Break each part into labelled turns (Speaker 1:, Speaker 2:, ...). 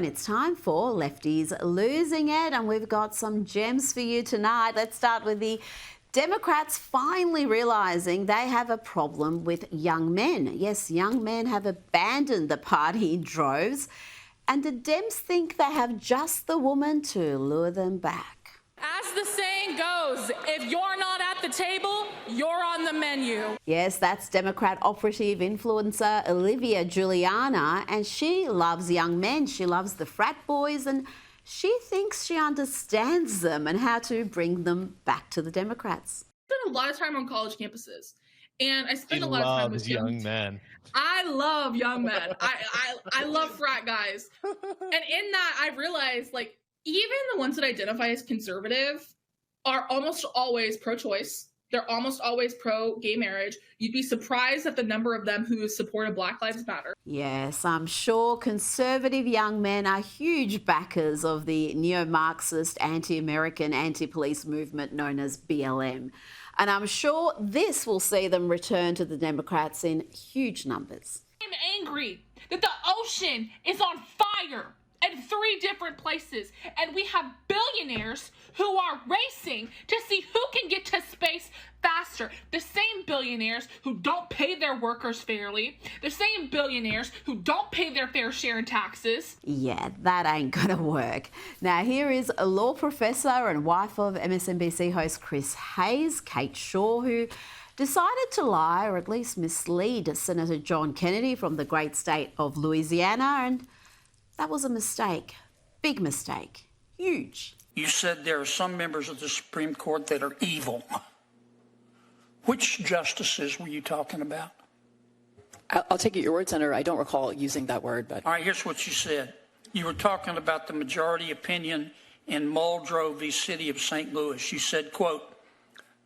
Speaker 1: And it's time for Lefties Losing It, and we've got some gems for you tonight. Let's start with the Democrats finally realising they have a problem with young men. Yes, young men have abandoned the party in droves, and the Dems think they have just the woman to lure them back.
Speaker 2: As the saying goes, if you're not at the table, you're on the menu.
Speaker 1: Yes, that's Democrat operative influencer Olivia Juliana, and she loves young men. She loves the frat boys, and she thinks she understands them and how to bring them back to the Democrats.
Speaker 3: I spent a lot of time on college campuses, and I spent a lot of time with
Speaker 4: young men.
Speaker 3: I love young men. I love frat guys. And in that, I realized, like, even the ones that identify as conservative are almost always pro-choice. They're almost always pro-gay marriage. You'd be surprised at the number of them who supported Black Lives Matter.
Speaker 1: Yes, I'm sure conservative young men are huge backers of the neo-Marxist, anti-American, anti-police movement known as BLM. And I'm sure this will see them return to the Democrats in huge numbers.
Speaker 2: I'm angry that the ocean is on fire in 3 different places, and we have billionaires who are racing to see who can get to space faster. The same billionaires who don't pay their workers fairly, the same billionaires who don't pay their fair share in taxes.
Speaker 1: Yeah, that ain't gonna work. Now, here is a law professor and wife of MSNBC host Chris Hayes, Kate Shaw, who decided to lie or at least mislead Senator John Kennedy from the great state of Louisiana, and that was a mistake. Big mistake. Huge.
Speaker 5: You said there are some members of the Supreme Court that are evil. Which justices were you talking about?
Speaker 6: I'll take it your word, Senator. I don't recall using that word, but...
Speaker 5: All right, here's what you said. You were talking about the majority opinion in Muldrow v. City of St. Louis. You said, quote,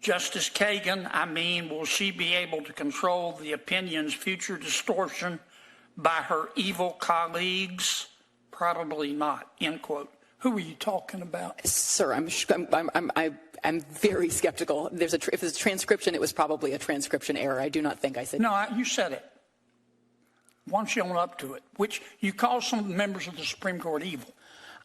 Speaker 5: Justice Kagan, will she be able to control the opinion's future distortion by her evil colleagues? Probably not, end quote. Who were you talking about?
Speaker 6: Sir, I'm very skeptical. If there's a transcription, it was probably a transcription error. I do not think I said...
Speaker 5: No, you said it. Why don't you own up to it? Which you call some members of the Supreme Court evil.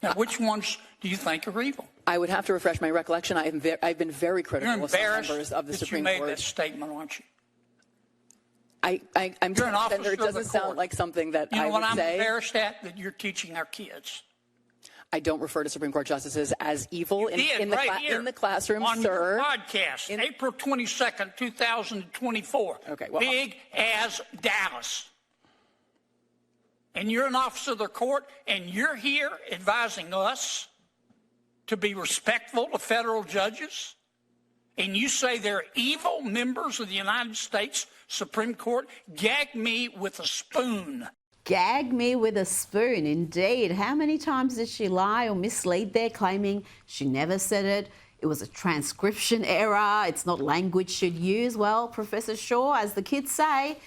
Speaker 5: Now, which ones do you think are evil?
Speaker 6: I would have to refresh my recollection. I've been very critical of some members of the Supreme Court.
Speaker 5: You made that statement, aren't you?
Speaker 6: I'm
Speaker 5: You're an officer
Speaker 6: Senator, it doesn't sound like something that I would say.
Speaker 5: You know what I'm embarrassed at? That you're teaching our kids.
Speaker 6: I don't refer to Supreme Court justices as evil in the classroom,
Speaker 5: on
Speaker 6: sir.
Speaker 5: Your podcast, April 22nd, 2024.
Speaker 6: Okay, well,
Speaker 5: big as Dallas. And you're an officer of the court, and you're here advising us to be respectful of federal judges, and you say they're evil members of the United States Supreme Court? Gag me with a spoon.
Speaker 1: Gag me with a spoon, indeed. How many times did she lie or mislead there, claiming she never said it? It was a transcription error. It's not language she'd use. Well, Professor Shaw, as the kids say,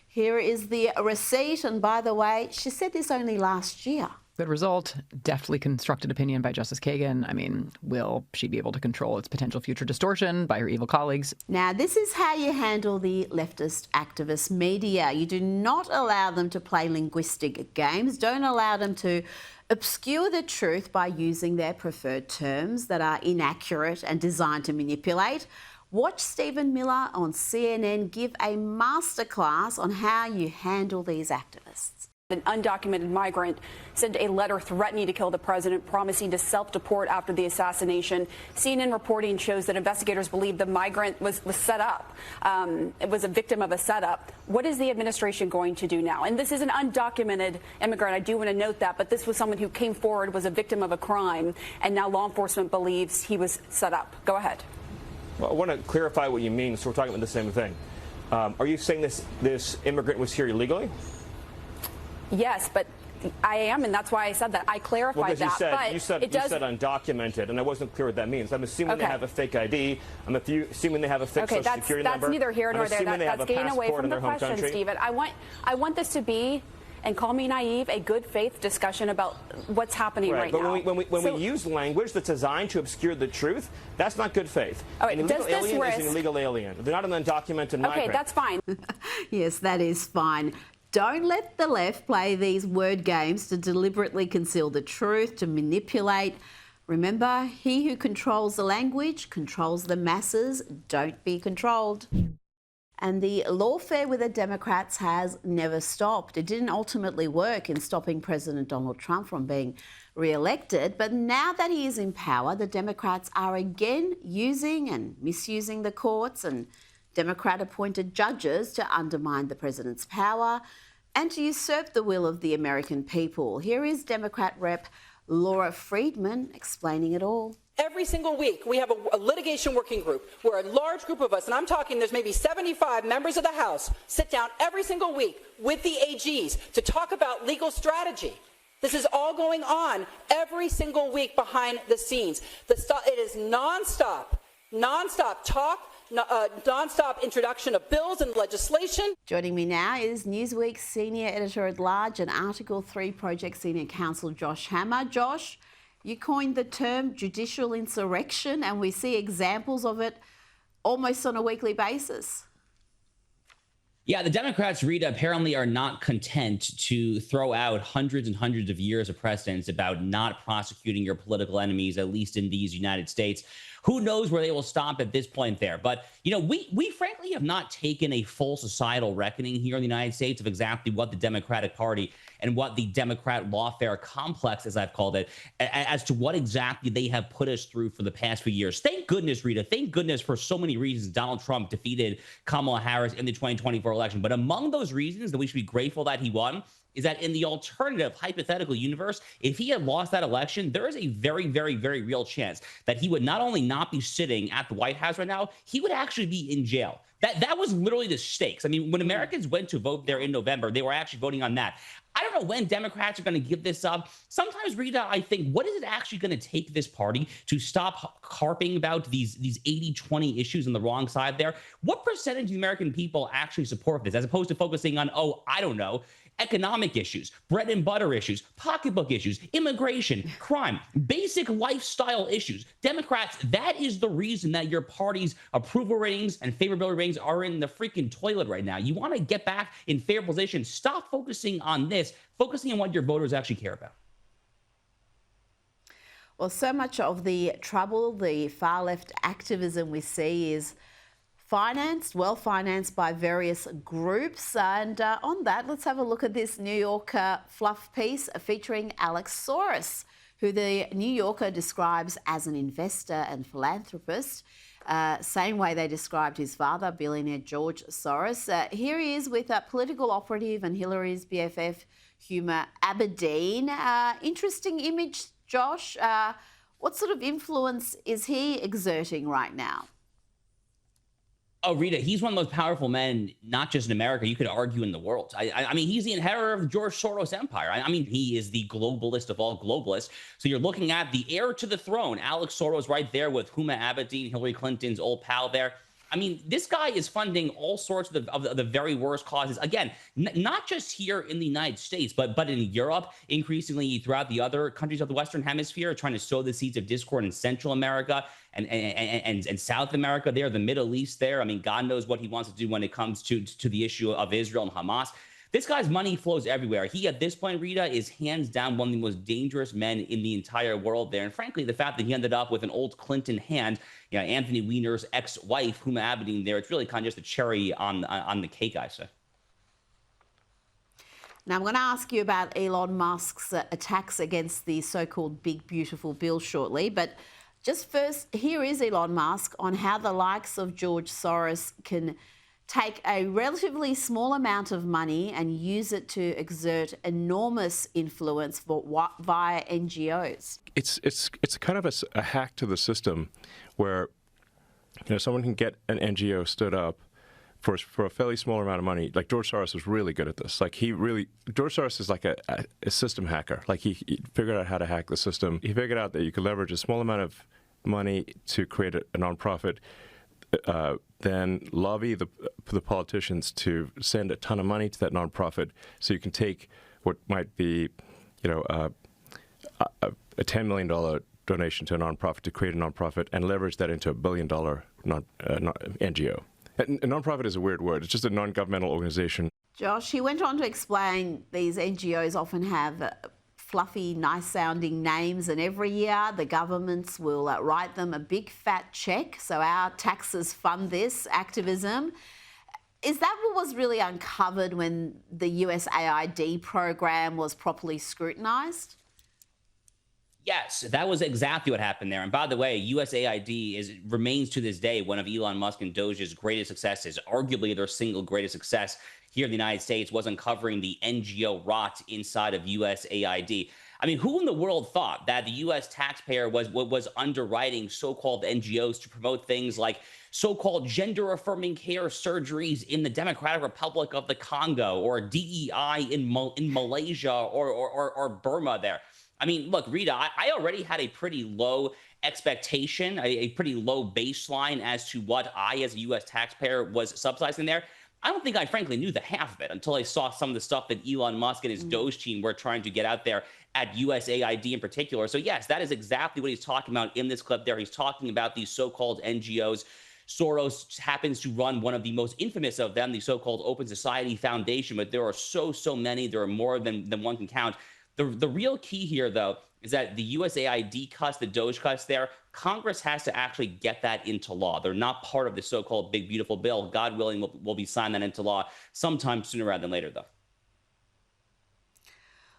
Speaker 1: here is the receipt. And by the way, she said this only last year.
Speaker 7: The result, deftly constructed opinion by Justice Kagan. Will she be able to control its potential future distortion by her evil colleagues?
Speaker 1: Now, this is how you handle the leftist activist media. You do not allow them to play linguistic games. Don't allow them to obscure the truth by using their preferred terms that are inaccurate and designed to manipulate. Watch Stephen Miller on CNN give a masterclass on how you handle these activists.
Speaker 8: An undocumented migrant sent a letter threatening to kill the president, promising to self-deport after the assassination. CNN reporting shows that investigators believe the migrant was set up. It was a victim of a setup. What is the administration going to do now? And this is an undocumented immigrant. I do want to note that. But this was someone who came forward, was a victim of a crime, and now law enforcement believes he was set up. Go ahead.
Speaker 9: Well, I want to clarify what you mean, so we're talking about the same thing. Are you saying this immigrant was here illegally?
Speaker 8: Yes, but I am, and that's why I said that. I clarified that.
Speaker 9: You said undocumented, and I wasn't clear what that means. I'm assuming they have a fake ID. I'm assuming they have a fake social security number.
Speaker 8: That's neither here nor there. That's getting away from the question, Stephen. I want this to be, and call me naive, a good faith discussion about what's happening right now.
Speaker 9: But when we use language that's designed to obscure the truth, that's not good faith.
Speaker 8: An
Speaker 9: illegal alien is an illegal alien. They're not an undocumented migrant.
Speaker 8: Okay, that's fine.
Speaker 1: Yes, that is fine. Don't let the left play these word games to deliberately conceal the truth, to manipulate. Remember, he who controls the language controls the masses. Don't be controlled. And the lawfare with the Democrats has never stopped. It didn't ultimately work in stopping President Donald Trump from being re-elected, but now that he is in power, the Democrats are again using and misusing the courts and Democrat-appointed judges to undermine the president's power and to usurp the will of the American people. Here is Democrat Rep. Laura Friedman explaining it all.
Speaker 4: Every single week, we have a litigation working group where a large group of us, and I'm talking there's maybe 75 members of the House, sit down every single week with the AGs to talk about legal strategy. This is all going on every single week behind the scenes. It is nonstop talk, nonstop introduction of bills and legislation.
Speaker 1: Joining me now is Newsweek's senior editor-at-large and Article 3 Project Senior Counsel Josh Hammer. Josh, you coined the term judicial insurrection, and we see examples of it almost on a weekly basis.
Speaker 10: Yeah, the Democrats, Rita, apparently are not content to throw out hundreds and hundreds of years of precedents about not prosecuting your political enemies, at least in these United States. Who knows where they will stop at this point there? But, you know, we frankly have not taken a full societal reckoning here in the United States of exactly what the Democratic Party and what the Democrat lawfare complex, as I've called it, as to what exactly they have put us through for the past few years. Thank goodness, Rita. Thank goodness for so many reasons Donald Trump defeated Kamala Harris in the 2024 election. But among those reasons that we should be grateful that he won is that in the alternative hypothetical universe, if he had lost that election, there is a very, very, very real chance that he would not only not be sitting at the White House right now, he would actually be in jail. That was literally the stakes. I mean, when Americans went to vote there in November, they were actually voting on that. I don't know when Democrats are going to give this up. Sometimes, Rita, I think, what is it actually going to take this party to stop harping about these 80-20 issues on the wrong side there? What percentage of the American people actually support this, as opposed to focusing on, oh, I don't know, economic issues, bread and butter issues, pocketbook issues, immigration, crime, basic lifestyle issues? Democrats, that is the reason that your party's approval ratings and favorability ratings are in the freaking toilet right now. You want to get back in fair position. Stop focusing on this, focusing on what your voters actually care about.
Speaker 1: Well, so much of the trouble, the far left activism we see is well financed by various groups. And on that, let's have a look at this New Yorker fluff piece featuring Alex Soros, who the New Yorker describes as an investor and philanthropist, same way they described his father, billionaire George Soros. Here he is with a political operative and Hillary's BFF, Huma Abedin. Interesting image, Josh. What sort of influence is he exerting right now?
Speaker 10: Oh, Rita, he's one of the most powerful men, not just in America, you could argue in the world. I mean, he's the inheritor of the George Soros empire. I mean, he is the globalist of all globalists. So you're looking at the heir to the throne, Alex Soros, right there with Huma Abedin, Hillary Clinton's old pal there. I mean, this guy is funding all sorts of the very worst causes. Again, not just here in the United States, but in Europe, increasingly throughout the other countries of the Western Hemisphere, trying to sow the seeds of discord in Central America and South America there, the Middle East there. I mean, God knows what he wants to do when it comes to the issue of Israel and Hamas. This guy's money flows everywhere. He, at this point, Rita, is hands down one of the most dangerous men in the entire world there. And frankly, the fact that he ended up with an old Clinton hand, you know, Anthony Weiner's ex-wife, Huma Abedin there, it's really kind of just a cherry on the cake, I say.
Speaker 1: Now, I'm going to ask you about Elon Musk's attacks against the so-called Big Beautiful Bill shortly. But just first, here is Elon Musk on how the likes of George Soros can take a relatively small amount of money and use it to exert enormous influence via NGOs.
Speaker 11: It's kind of a hack to the system where, you know, someone can get an NGO stood up for a fairly small amount of money. Like George Soros was really good at this. Like George Soros is like a system hacker. Like he figured out how to hack the system. He figured out that you could leverage a small amount of money to create a nonprofit, then lobby the politicians to send a ton of money to that nonprofit, so you can take what might be, you know, a $10 million donation to a nonprofit to create a nonprofit and leverage that into $1 billion NGO. A nonprofit is a weird word. It's just a non-governmental organization.
Speaker 1: Josh, he went on to explain these NGOs often have fluffy, nice-sounding names, and every year the governments will write them a big fat check, so our taxes fund this activism. Is that what was really uncovered when the USAID program was properly scrutinised?
Speaker 10: Yes, that was exactly what happened there. And by the way, USAID remains to this day one of Elon Musk and Doge's greatest successes, arguably their single greatest success here in the United States was uncovering the NGO rot inside of USAID. I mean, who in the world thought that the U.S. taxpayer was underwriting so-called NGOs to promote things like so-called gender-affirming care surgeries in the Democratic Republic of the Congo, or DEI in Malaysia or Burma there? I mean, look, Rita, I already had a pretty low expectation, a pretty low baseline as to what I, as a U.S. taxpayer, was subsidizing there. I don't think I frankly knew the half of it until I saw some of the stuff that Elon Musk and his Doge team were trying to get out there at USAID in particular. So yes, that is exactly what he's talking about in this clip there. He's talking about these so-called NGOs. Soros happens to run one of the most infamous of them, the so-called Open Society Foundation, but there are so many. There are more than one can count. The real key here, though, is that the USAID cuts, the Doge cuts there, Congress has to actually get that into law. They're not part of the so-called big, beautiful bill. God willing, we'll be signing that into law sometime sooner rather than later, though.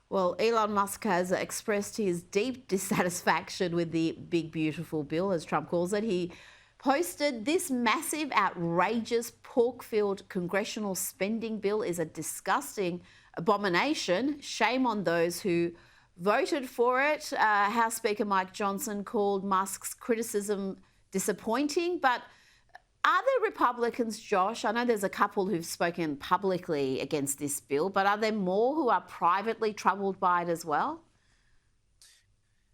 Speaker 1: Well, Elon Musk has expressed his deep dissatisfaction with the big, beautiful bill, as Trump calls it. He posted, "This massive, outrageous, pork-filled congressional spending bill is a disgusting abomination. Shame on those who voted for it." House Speaker Mike Johnson called Musk's criticism disappointing. But are there Republicans, Josh? I know there's a couple who've spoken publicly against this bill, but are there more who are privately troubled by it as well?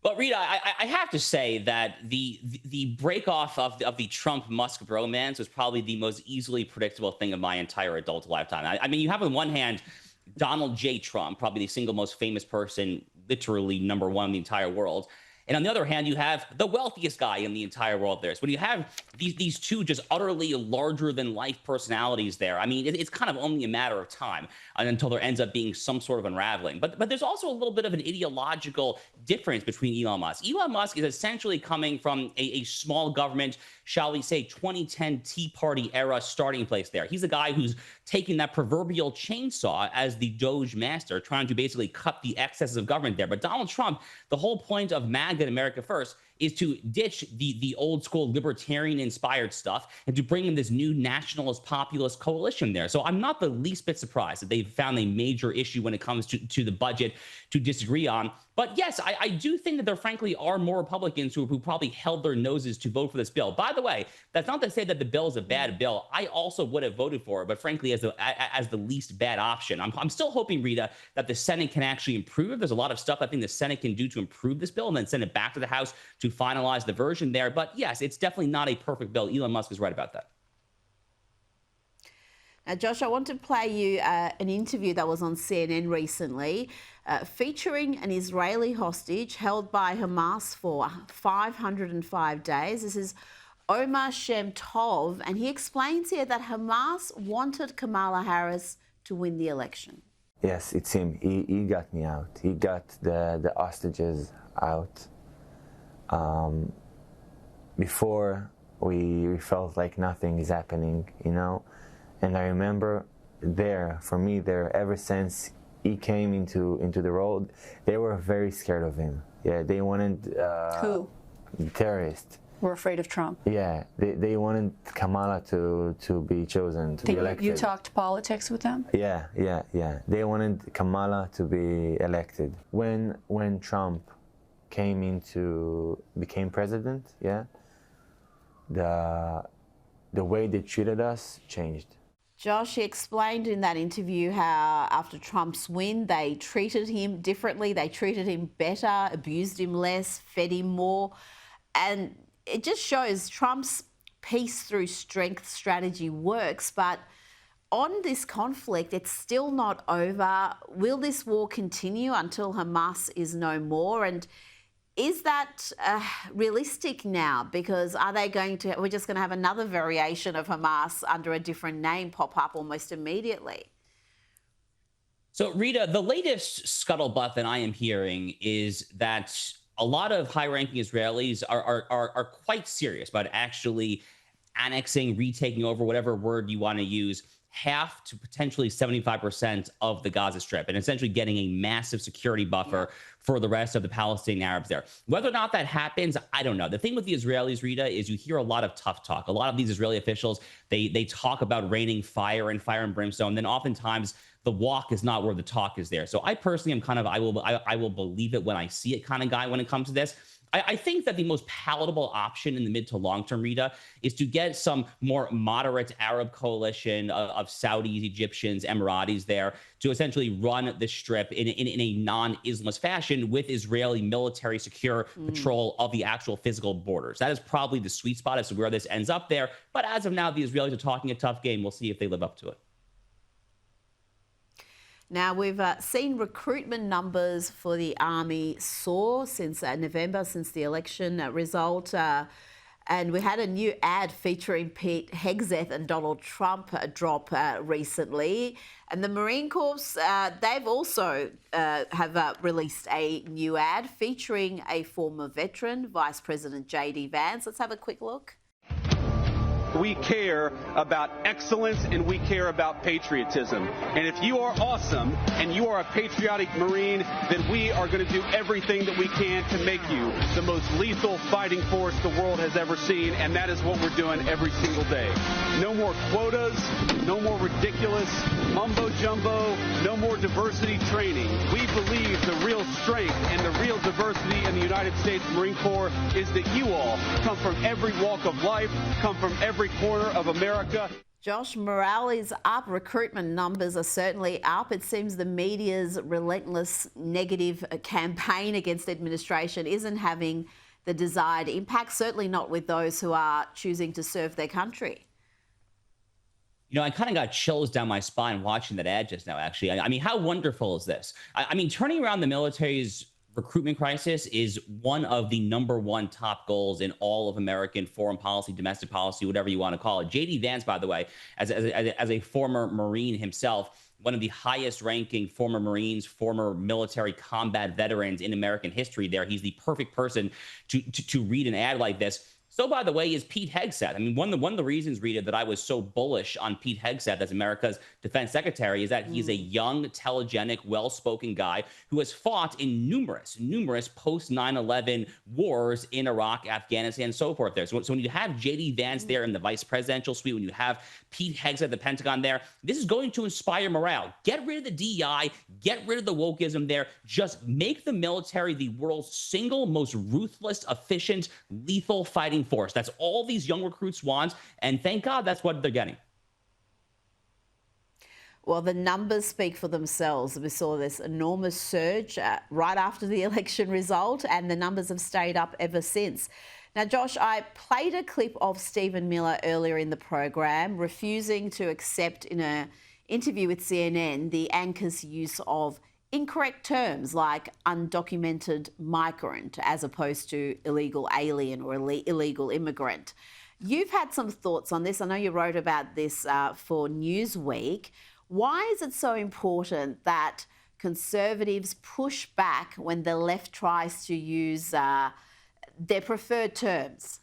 Speaker 10: But Rita, I have to say that the break off of the Trump-Musk bromance was probably the most easily predictable thing of my entire adult lifetime. I mean, you have on one hand Donald J. Trump, probably the single most famous person, literally number one in the entire world. And on the other hand, you have the wealthiest guy in the entire world there. So when you have these two just utterly larger-than-life personalities there, I mean, it's kind of only a matter of time until there ends up being some sort of unraveling. But there's also a little bit of an ideological difference between Elon Musk. Elon Musk is essentially coming from a small government, shall we say, 2010 Tea Party era starting place there. He's a guy who's taking that proverbial chainsaw as the Doge master, trying to basically cut the excesses of government there. But Donald Trump, the whole point of MAGA and America First is to ditch the old school libertarian inspired stuff and to bring in this new nationalist populist coalition there. So I'm not the least bit surprised that they've found a major issue when it comes to the budget to disagree on. But yes, I do think that there frankly are more Republicans who probably held their noses to vote for this bill. By the way, that's not to say that the bill is a bad bill. I also would have voted for it, but frankly, as the least bad option. I'm still hoping, Rita, that the Senate can actually improve. There's a lot of stuff I think the Senate can do to improve this bill and then send it back to the House to finalize the version there. But yes, it's definitely not a perfect bill. Elon Musk is right about that.
Speaker 1: Now, Josh, I want to play you an interview that was on CNN recently featuring an Israeli hostage held by Hamas for 505 days. This is Omar Shem Tov, and he explains here that Hamas wanted Kamala Harris to win the election.
Speaker 12: Yes, it's him. He got me out. He got the hostages out. Before, we felt like nothing is happening, you know? And I remember ever since he came into the role, they were very scared of him. Yeah, they wanted...
Speaker 8: Who?
Speaker 12: Terrorists.
Speaker 8: We're afraid of Trump.
Speaker 12: Yeah, they wanted Kamala to be chosen, to be elected.
Speaker 8: You talked politics with them?
Speaker 12: Yeah. They wanted Kamala to be elected. When Trump became president, yeah, the way they treated us changed.
Speaker 1: Josh, he explained in that interview how after Trump's win, they treated him differently. They treated him better, abused him less, fed him more. And it just shows Trump's peace through strength strategy works. But on this conflict, it's still not over. Will this war continue until Hamas is no more? And is that realistic now? Because we're just going to have another variation of Hamas under a different name pop up almost immediately?
Speaker 10: So, Rita, the latest scuttlebutt that I am hearing is that a lot of high-ranking Israelis are quite serious about actually annexing, retaking over, whatever word you want to use, half to potentially 75% of the Gaza Strip, and essentially getting a massive security buffer for the rest of the Palestinian Arabs there. Whether or not that happens, I don't know. The thing with the Israelis, Rita, is you hear a lot of tough talk. A lot of these Israeli officials, they talk about raining fire and brimstone. Then oftentimes the walk is not where the talk is there. So I personally am kind of, I will believe it when I see it kind of guy when it comes to this. I think that the most palatable option in the mid to long term, Rita, is to get some more moderate Arab coalition of Saudis, Egyptians, Emiratis there to essentially run the Strip in a non-Islamist fashion with Israeli military secure patrol of the actual physical borders. That is probably the sweet spot as to where this ends up there. But as of now, the Israelis are talking a tough game. We'll see if they live up to it.
Speaker 1: Now, we've seen recruitment numbers for the army soar since November, since the election result. And we had a new ad featuring Pete Hegseth and Donald Trump drop recently. And the Marine Corps, they've also have released a new ad featuring a former veteran, Vice President J.D. Vance. Let's have a quick look.
Speaker 13: We care about excellence and we care about patriotism. And if you are awesome and you are a patriotic Marine, then we are going to do everything that we can to make you the most lethal fighting force the world has ever seen. And that is what we're doing every single day. No more quotas, no more ridiculous mumbo jumbo, no more diversity training. We believe the real strength and the real diversity in the United States Marine Corps is that you all come from every walk of life, come from every corner of America.
Speaker 1: Josh, morale is up. Recruitment numbers are certainly up. It seems the media's relentless negative campaign against the administration isn't having the desired impact, certainly not with those who are choosing to serve their country.
Speaker 10: You know, I kind of got chills down my spine watching that ad just now, actually. I mean, how wonderful is this? I mean, turning around the military's recruitment crisis is one of the #1 top goals in all of American foreign policy, domestic policy, whatever you want to call it. J.D. Vance, by the way, as a former Marine himself, one of the highest ranking former Marines, former military combat veterans in American history there. He's the perfect person to read an ad like this. So, by the way, is Pete Hegseth. I mean, one of the reasons, Rita, that I was so bullish on Pete Hegseth as America's defense secretary is that he's a young, telegenic, well-spoken guy who has fought in numerous post 9/11 wars in Iraq, Afghanistan, and so forth there. So when you have J.D. Vance there in the vice presidential suite, when you have Pete Hegseth at the Pentagon there, this is going to inspire morale. Get rid of the DEI, get rid of the wokeism there. Just make the military the world's single most ruthless, efficient, lethal fighting force. That's all these young recruits want, and thank God that's what they're getting.
Speaker 1: Well, the numbers speak for themselves. We saw this enormous surge right after the election result, and the numbers have stayed up ever since. Now, Josh, I played a clip of Stephen Miller earlier in the program, refusing to accept in an interview with CNN the anchor's use of incorrect terms like undocumented migrant as opposed to illegal alien or illegal immigrant. You've had some thoughts on this. I know you wrote about this for Newsweek. Why is it so important that conservatives push back when the left tries to use their preferred terms?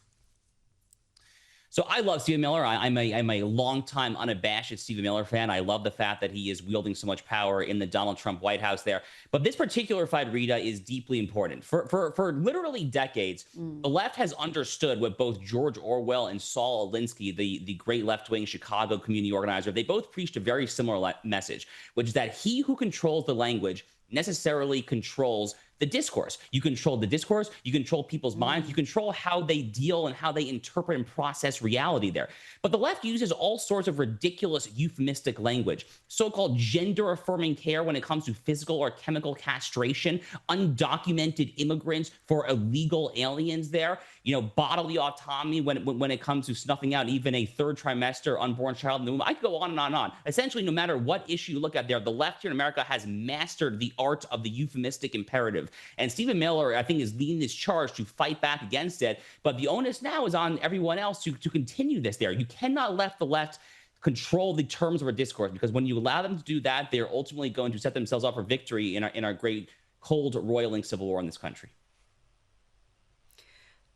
Speaker 10: So I love Stephen Miller. I'm a longtime unabashed Stephen Miller fan. I love the fact that he is wielding so much power in the Donald Trump White House there. But this particular fight, Rita, is deeply important. For literally decades, the left has understood what both George Orwell and Saul Alinsky, the great left-wing Chicago community organizer, they both preached a very similar message, which is that he who controls the language necessarily controls the discourse. You control the discourse, you control people's minds, you control how they deal and how they interpret and process reality there. But the left uses all sorts of ridiculous euphemistic language, so-called gender-affirming care when it comes to physical or chemical castration, undocumented immigrants for illegal aliens there, you know, bodily autonomy when it comes to snuffing out even a third trimester unborn child in the womb. I could go on and on and on. Essentially, no matter what issue you look at there, the left here in America has mastered the art of the euphemistic imperative. And Stephen Miller, I think, is leading this charge to fight back against it. But the onus now is on everyone else to continue this there. You cannot let the left control the terms of our discourse, because when you allow them to do that, they're ultimately going to set themselves up for victory in our great cold roiling civil war in this country.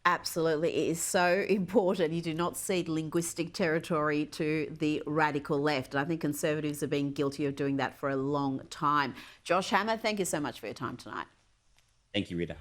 Speaker 1: Absolutely. It is so important. You do not cede linguistic territory to the radical left. And I think Conservatives have been guilty of doing that for a long time. Josh Hammer, thank you so much for your time tonight.
Speaker 10: Thank you, Rita.